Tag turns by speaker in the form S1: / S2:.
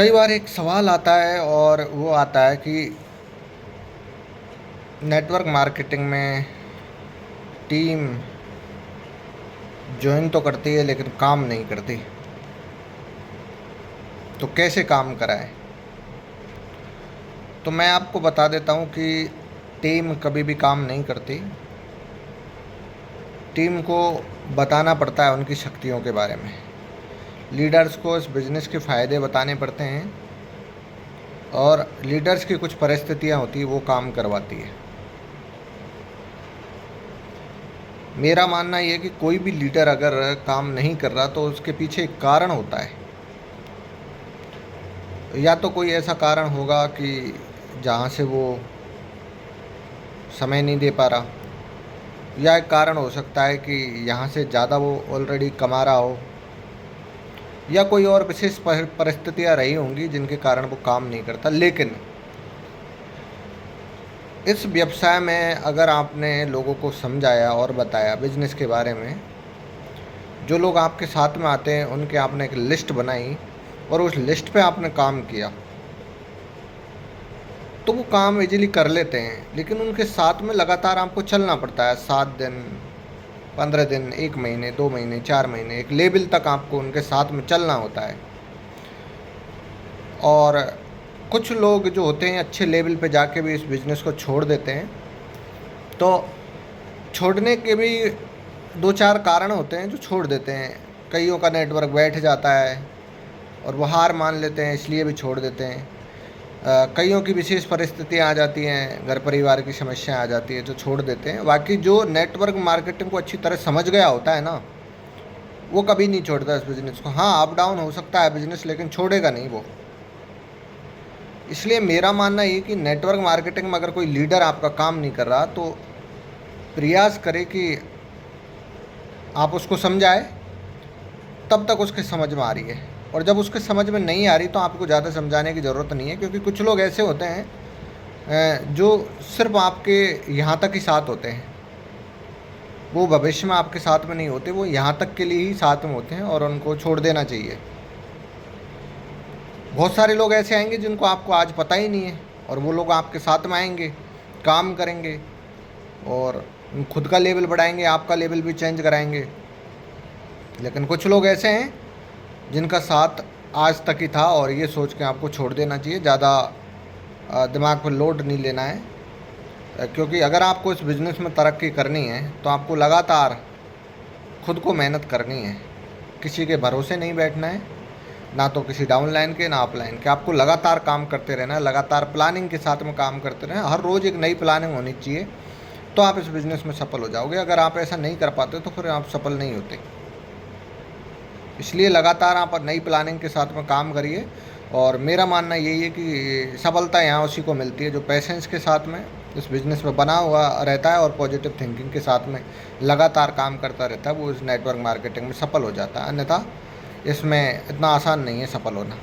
S1: कई बार एक सवाल आता है और वो आता है कि नेटवर्क मार्केटिंग में टीम ज्वाइन तो करती है लेकिन काम नहीं करती, तो कैसे काम कराएं। तो मैं आपको बता देता हूँ कि टीम कभी भी काम नहीं करती। टीम को बताना पड़ता है उनकी शक्तियों के बारे में। लीडर्स को इस बिज़नेस के फ़ायदे बताने पड़ते हैं और लीडर्स की कुछ परिस्थितियाँ होती हैं, वो काम करवाती है। मेरा मानना ये है कि कोई भी लीडर अगर काम नहीं कर रहा तो उसके पीछे एक कारण होता है। या तो कोई ऐसा कारण होगा कि जहाँ से वो समय नहीं दे पा रहा, या एक कारण हो सकता है कि यहाँ से ज़्यादा वो ऑलरेडी कमा रहा हो, या कोई और विशेष परिस्थितियाँ रही होंगी जिनके कारण वो काम नहीं करता। लेकिन इस व्यवसाय में अगर आपने लोगों को समझाया और बताया बिजनेस के बारे में, जो लोग आपके साथ में आते हैं उनके आपने एक लिस्ट बनाई और उस लिस्ट पे आपने काम किया, तो वो काम इजीली कर लेते हैं। लेकिन उनके साथ में लगातार आपको चलना पड़ता है, 7 दिन, 15 दिन, 1 महीने, 2 महीने, 4 महीने, एक लेवल तक आपको उनके साथ में चलना होता है। और कुछ लोग जो होते हैं अच्छे लेवल पे जाके भी इस बिज़नेस को छोड़ देते हैं। तो छोड़ने के भी 2-4 कारण होते हैं जो छोड़ देते हैं। कईयों का नेटवर्क बैठ जाता है और वो हार मान लेते हैं, इसलिए भी छोड़ देते हैं। कईयों की विशेष परिस्थितियाँ आ जाती हैं, घर परिवार की समस्याएं आ जाती है, जो छोड़ देते हैं। बाकी जो नेटवर्क मार्केटिंग को अच्छी तरह समझ गया होता है ना, वो कभी नहीं छोड़ता इस बिज़नेस को। हाँ, अप डाउन हो सकता है बिज़नेस, लेकिन छोड़ेगा नहीं वो। इसलिए मेरा मानना ये कि नेटवर्क मार्केटिंग में अगर कोई लीडर आपका काम नहीं कर रहा तो प्रयास करे कि आप उसको समझाए, तब तक उसके समझ में आ रही है। और जब उसके समझ में नहीं आ रही तो आपको ज़्यादा समझाने की ज़रूरत नहीं है, क्योंकि कुछ लोग ऐसे होते हैं जो सिर्फ आपके यहाँ तक ही साथ होते हैं। वो भविष्य में आपके साथ में नहीं होते, वो यहाँ तक के लिए ही साथ में होते हैं और उनको छोड़ देना चाहिए। बहुत सारे लोग ऐसे आएंगे जिनको आपको आज पता ही नहीं है, और वो लोग आपके साथ में आएंगे, काम करेंगे और खुद का लेवल बढ़ाएंगे, आपका लेवल भी चेंज कराएंगे। लेकिन कुछ लोग ऐसे हैं जिनका साथ आज तक ही था और ये सोच के आपको छोड़ देना चाहिए। ज़्यादा दिमाग पर लोड नहीं लेना है, क्योंकि अगर आपको इस बिज़नेस में तरक्की करनी है तो आपको लगातार खुद को मेहनत करनी है। किसी के भरोसे नहीं बैठना है, ना तो किसी डाउनलाइन के ना अपलाइन के। आपको लगातार काम करते रहना है, लगातार प्लानिंग के साथ में काम करते रहना। हर रोज़ एक नई प्लानिंग होनी चाहिए, तो आप इस बिज़नेस में सफल हो जाओगे। अगर आप ऐसा नहीं कर पाते तो फिर आप सफल नहीं होते। इसलिए लगातार आप नई प्लानिंग के साथ में काम करिए। और मेरा मानना यही है कि सफलता यहाँ उसी को मिलती है जो पेशेंस के साथ में इस बिज़नेस में बना हुआ रहता है और पॉजिटिव थिंकिंग के साथ में लगातार काम करता रहता है, वो इस नेटवर्क मार्केटिंग में सफल हो जाता है। अन्यथा इसमें इतना आसान नहीं है सफल होना।